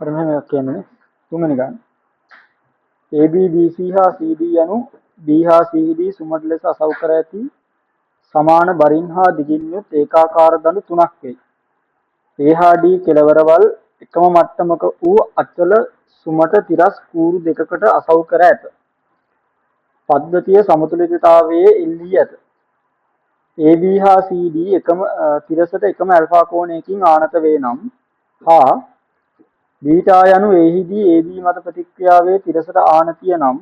හරි මෙහෙම කියන්නේ තුන්වෙනි ගන්න. AB BC හා CD යනු B හා CD සුමට ලෙස අසව් කර ඇති සමාන බරින් හා දිගින් යුත් ඒකාකාර දඬු තුනක් වේ. A හා D කෙළවරවල් එකම මට්ටමක වූ අචල සුමට තිරස් කූරු දෙකකට අසව් කර ඇත. පද්ධතිය සමතුලිතතාවයේ එල්ලී ඇත. AB හා CD එකම තිරසට එකම ඇල්ෆා කෝණයකින් ආනත වේ නම් හා බීටා යනු එහිදී AB මත ප්‍රතික්‍රියාවේ තිරසට ආනතිය නම්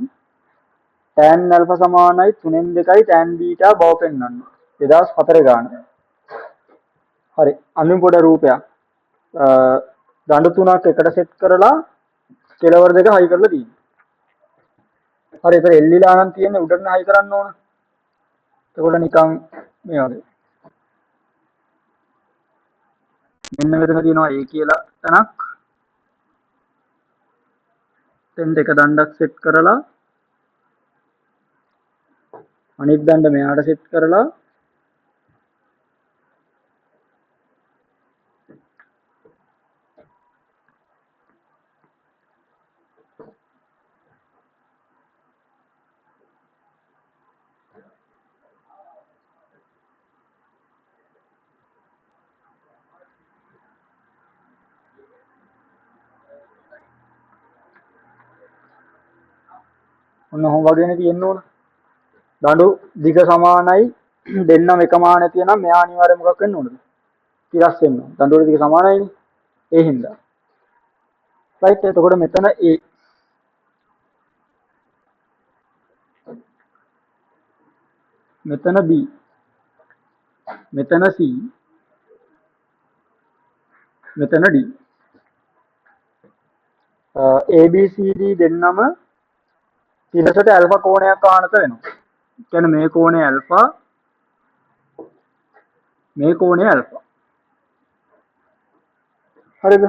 tan alpha සමානයි 3/2 tan බීටා බව පෙන්වන්න. 2004 ගාන. හරි අඳුම් පොඩ රූපයක්. දඬු තුනක් එකට සෙට් කරලා කෙලවර දෙක හයි කරලා තියෙනවා. හරි ඒතර එල්ලිලා නම් තියෙන්නේ උඩට හයි කරන්න ඕන. එතකොට නිකන් මේ වගේ. මෙන්න මෙතන තියෙනවා A කියලා තැනක්. දැන් දෙක දණ්ඩක් සෙට් කරලා අනිත් දණ්ඩ මෙයාට සෙට් කරලා ඔන්න ඔහොම වගේනේ තියෙන්න ඕන. දඬු දිග සමානයි දෙන්නම එක මානතිය නම් මෙයා අනිවාර්යයෙන් මොකක් වෙන්න ඕනද? තිරස් වෙන්න ඕන. දඬු වල දිග සමානයිනේ. ඒ හින්දා. රයිට් එතකොට මෙතන A මෙතන B මෙතන C මෙතන D ABCD දෙන්නම තිරසට ඇල්ෆා කෝණයක් ආනත වෙනවා. කියන්නේ මේ කෝණය ඇල්ෆා මේ කෝණය ඇල්ෆා. හරිද?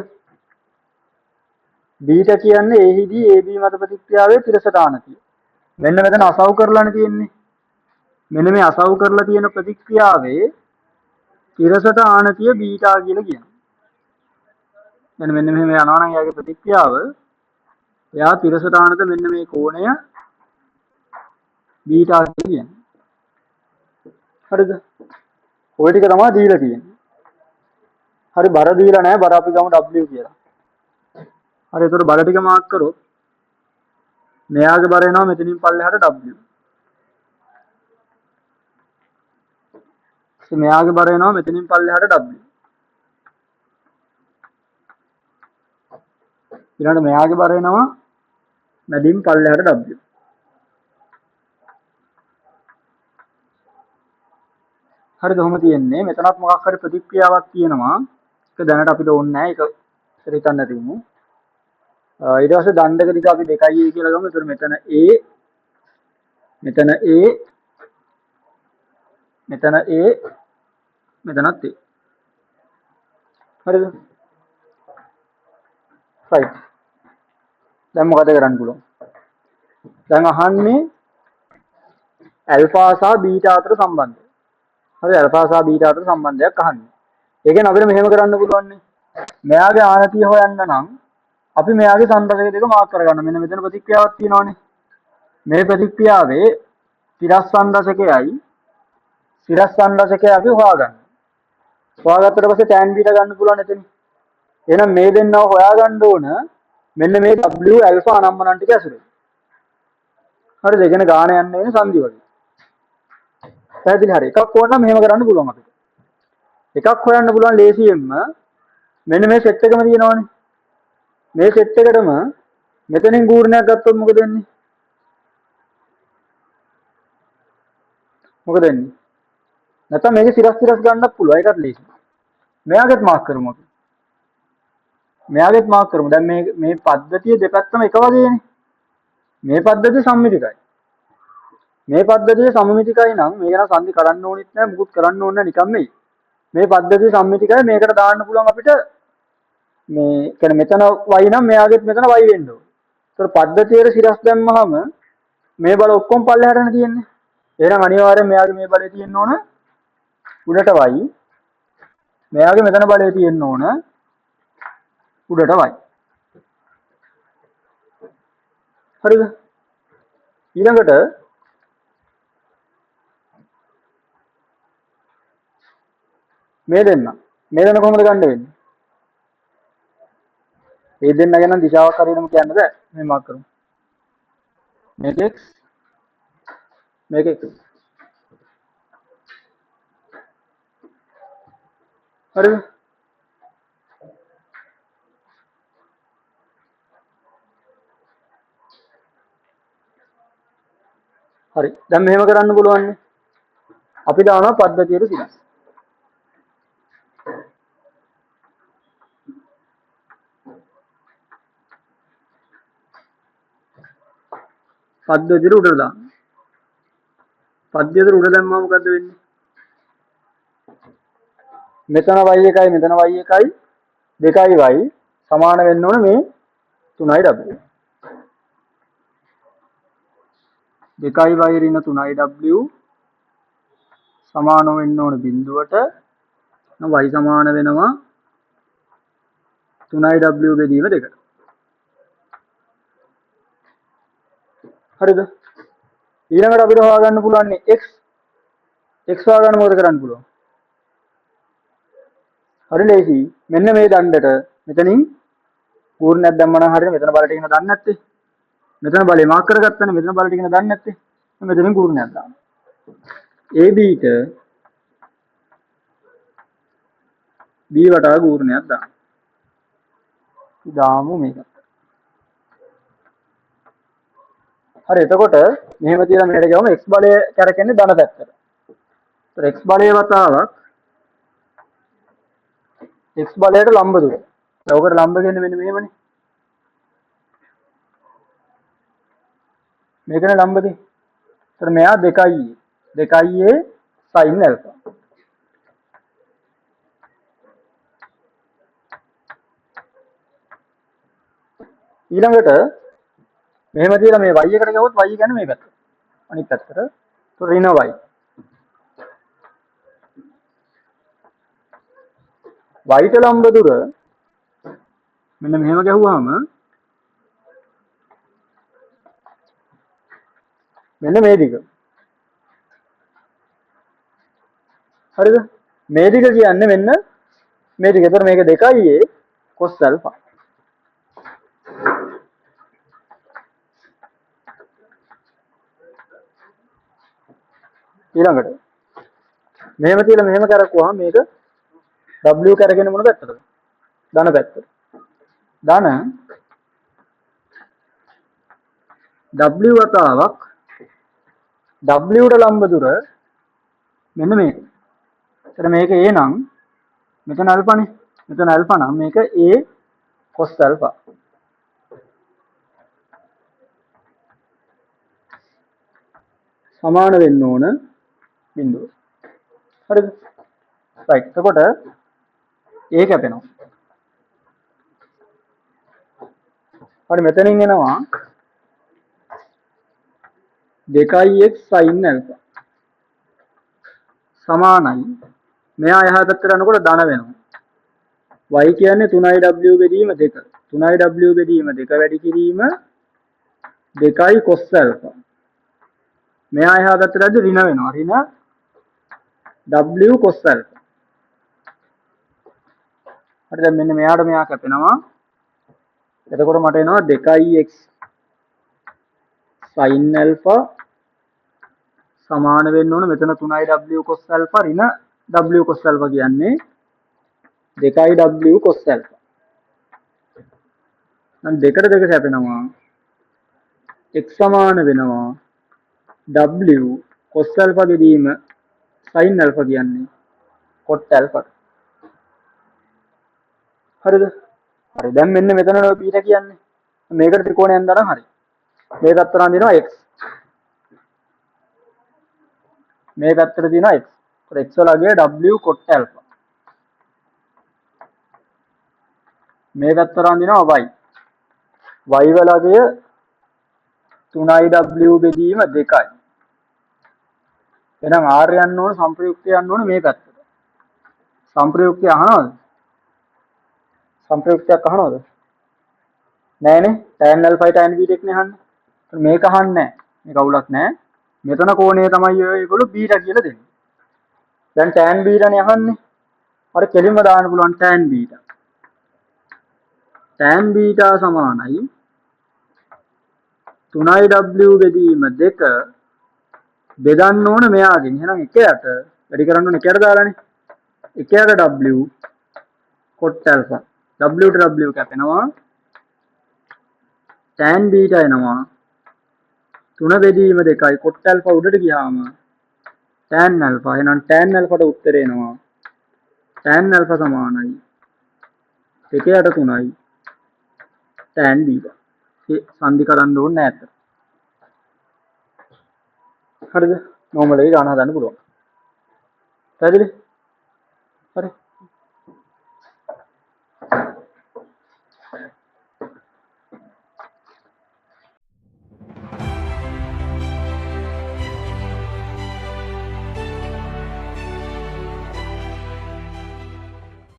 බීටා කියන්නේ එහිදී AB මත ප්‍රතික්‍රියාවේ තිරසට ආනතිය. මෙන්න මෙතන අසව් කරලානේ තියෙන්නේ. මෙන්න මේ අසව් කරලා තියෙන ප්‍රතික්‍රියාවේ තිරසට ආනතිය බීටා කියලා කියනවා. يعني මෙන්න මෙහෙම යනවා නම් එයාගේ ප්‍රතික්‍රියාව එයා තිරසට ආනත මෙන්න මේ කෝණය බීටා කියලා කියන්නේ. හරිද? ඔය ටික තමයි දීලා තියෙන්නේ. හරි බර දීලා නැහැ බර අපි ගමු W කියලා. හරි ඒතකොට බර ටික මාක් කරොත් මෙයාගේ බර එනවා මෙතනින් පල්ලෙහාට W. මෙයාගේ බර එනවා මෙතනින් පල්ලෙහාට W. ඊළඟට මෙයාගේ බර එනවා මැදින් පල්ලෙහාට W. හරිද? කොහොම තියෙන්නේ මෙතනත් මොකක් හරි ප්‍රතික්‍රියාවක් තියෙනවා. ඒක දැනට අපිට ඕනේ නැහැ. ඒක ඉතින් හිතන්න නැතිවමු. ඊට පස්සේ දණ්ඩක දිග අපි 2a කියලා ගමු. ඒතර මෙතන A මෙතන A මෙතන A මෙතනත් A. හරිද? right. දැන් මොකද කරන්න පුළුවන්? දැන් අහන්නේ ඇල්ෆා සහ බීටා අතර සම්බන්ධය. හරි ඇල්ෆා සහ බීටා අතර සම්බන්ධයක් අහන්නේ. ඒ කියන්නේ අපිට මෙහෙම කරන්න පුළුවන් නේ. මෙයාගේ ආනතිය හොයන්න නම් අපි මෙයාගේ සංරචක දෙක මාක් කරගන්න. මෙන්න මෙතන ප්‍රතික්‍රියාවක් තියෙනවානේ. මේ ප්‍රතික්‍රියාවේ තිරස් සංරචකයයි තිරස් සංරචකය අපි හොයාගන්න. හොයාගත්තට පස්සේ tan බීටා ගන්න පුළුවන් එතන. එහෙනම් මේ දෙන්නව හොයාගන්න ඕන මෙන්න මේ W ඇල්ෆා අනම්මනන් ටික ඇසුරේ. හරිද? ඒ කියන්නේ ගාන යන්න වෙන සංදි වගේ. පැහැදිලි හරි. එකක් ඕන නම් මෙහෙම කරන්න පුළුවන් අපිට. එකක් හොයන්න පුළුවන් ලේසියෙන්ම මෙන්න මේ සෙට් එකම තියෙනවානේ. මේ සෙට් එකටම මෙතනින් ගූර්ණයක් ගත්තොත් මොකද වෙන්නේ? මොකද වෙන්නේ? නැත්නම් මේකේ සිරස් ගන්නත් පුළුවන්. ඒකත් ලේසි. මෙයාගෙත් මාක් කරමු අපි. මෙයාගෙත් මාක් කරමු. දැන් මේ පද්ධතිය දෙපැත්තම එක වගේනේ. මේ පද්ධතිය සම්මිතිකයි. මේ පද්ධතිය සමමිතිකයි නම් මේක නම් සංදි කරන්න ඕනෙත් නැහැ මුකුත් කරන්න ඕනේ නැහැ නිකන් නෙයි. මේ පද්ධතිය සම්මිතිකයි මේකට දාන්න පුළුවන් අපිට මේ කියන්නේ මෙතන y නම් මෙයාගෙත් මෙතන y වෙන්න ඕනේ. ඒතර පද්ධතියේ සිරස් දැම්මහම මේ බල ඔක්කොම පල්ලෙහාටනේ තියෙන්නේ. එහෙනම් අනිවාර්යෙන් මෙයාගේ මේ බලය තියෙන්න ඕන උඩට y. මෙයාගේ මෙතන බලය තියෙන්න ඕන උඩට y. හරිද? ඊළඟට මේ දෙන්න කොහොමද ගන්න වෙන්නේ? මේ දෙන්න ගැන දිශාවක් හරියටම කියන්න බෑ. මේ මාක් කරමු. මේක x මේක x. හරිද? හරි. දැන් මෙහෙම කරන්න පුළුවන් නේ. අපි දානවා පද්ධතියට සිනස්. පද්ධතියට උඩට දාන්න. පද්ධතියට උඩ දැම්මම මොකද්ද වෙන්නේ? මෙතන y එකයි මෙතන y එකයි 2y සමාන වෙන්න ඕන මේ 3y w. 2y ඍණ 3y w සමාන වෙන්න ඕන බිඳුවට y සමාන වෙනවා 3y w බෙදීම 2කට. හරිද? ඊළඟට අපිට හොයාගන්න පුළුවන් x හොයාගන්න මොකද කරන්න පුළුවන්? හරි ලේසි. මෙන්න මේ දණ්ඩට මෙතනින් පූර්ණයක් දැම්ම නම් හරියට මෙතන බලට ඉගෙන දන්නේ නැත්තේ. මෙතන බලේ මාක් කරගත්තනේ මෙතන බලට ඉගෙන දන්නේ නැත්තේ. මෙතනින් පූර්ණයක් දානවා. AB ට B වටා පූර්ණයක් දානවා. දාමු මේක. හරි එතකොට මෙහෙම තියලා මෙහෙට ගියවම x බලය කැරකෙන්නේ ධන පැත්තට. ඒතර x බලය වතාවක් x බලයට ලම්බ දුර. ඔකට ලම්බ කියන්නේ මෙන්න මෙහෙමනේ. මේකනේ ලම්බකේ. ඒතර මෙයා 2i sin alpha. ඊළඟට මෙහෙම තියලා මේ y එකට ගියොත් y කියන්නේ මේ පැත්ත. අනිත් පැත්තට. ඒතර ඍණ y. y ට ලම්බ දුර මෙන්න මෙහෙම ගැහුවාම මෙන්න මේ දිග. හරිද? මේ දිග කියන්නේ මෙන්න මේ දිග. ඒතර මේක 2i cos alpha. ඊළඟට මෙහෙම තියලා මෙහෙම කරකුවාම මේක w කරගෙන මොන පැත්තටද? ධන පැත්තට. ධන w වතාවක් w ට ලම්බ දුර මෙන්න මේක. එතන මේක a නම් මෙතන අල්ෆානේ. මෙතන අල්ෆා නම් මේක a cos alpha. සමාන වෙන්න ඕන බිඳුව. හරිද? right. එතකොට a කැපෙනවා. හරි මෙතනින් එනවා 2x sin alpha සමානයි. මෙයා එහා පැත්තට යනකොට ධන වෙනවා. y කියන්නේ 3iw බෙදීම 2. 3iw බෙදීම 2 වැඩි කිරීම 2i cos alpha. මෙයා එහා පැත්තට යද්දි ඍණ වෙනවා. ඍණ w cos alpha. හරි දැන් මෙන්න මෙයාට මෙයා කැපෙනවා. එතකොට මට එනවා 2ix sin alpha සමාන වෙන්න ඕන මෙතන 3iw cos alpha ඍණ w cos alpha කියන්නේ 2iw cos alpha. දැන් දෙකට දෙක කැපෙනවා. x සමාන වෙනවා w cos alpha බෙදීම sin alpha කියන්නේ cot alpha. හරිද? හරි දැන් මෙන්න මෙතන p ට කියන්නේ මේකට ත්‍රිකෝණයක් දානවා හරි. මේ පැත්තට අඳිනවා x. මේ පැත්තට දිනවා x. ඒතර x වලගේ w cot alpha. මේ පැත්තට අඳිනවා y. y වලගේ 3iw බෙදීම 2යි. එහෙනම් r යන්න ඕන සම්ප්‍රයුක්තය යන්න ඕන මේ පැත්තට. සම්ප්‍රයුක්තය අහනවද? සම්ප්‍රයුක්තයක් අහනවද? නෑනේ. tan alpha tan b එකනේ අහන්නේ. මේක අහන්නේ නැහැ. මේක අවුලක් නැහැ. මෙතන කෝණය තමයි ඒගොල්ලෝ බීටා කියලා දෙන්නේ. දැන් tan බීටානේ අහන්නේ. අර කෙලින්ම දාන්න පුළුවන් tan බීටා. tan බීටා සමානයි 3w බෙදීම 2 බෙදන්න ඕන මෙයාගෙන්. එහෙනම් 1ට වැඩි කරන්න ඕන 1ට දාලානේ. 1ට w cot alpha. w ට w කැපෙනවා. tan බීටා එනවා 3 බෙදීම 2යි cot alpha උඩට ගියාම tan alpha. එහෙනම් tan alpha ට උත්තරේ එනවා tan alpha සමානයි 2ට 3යි tan බීටා. ඒ සංදි කරන්න ඕනේ නැහැ. හරිද? normal එක ගන්න හදන්න පුළුවන්. පැහැදිලි? හරි.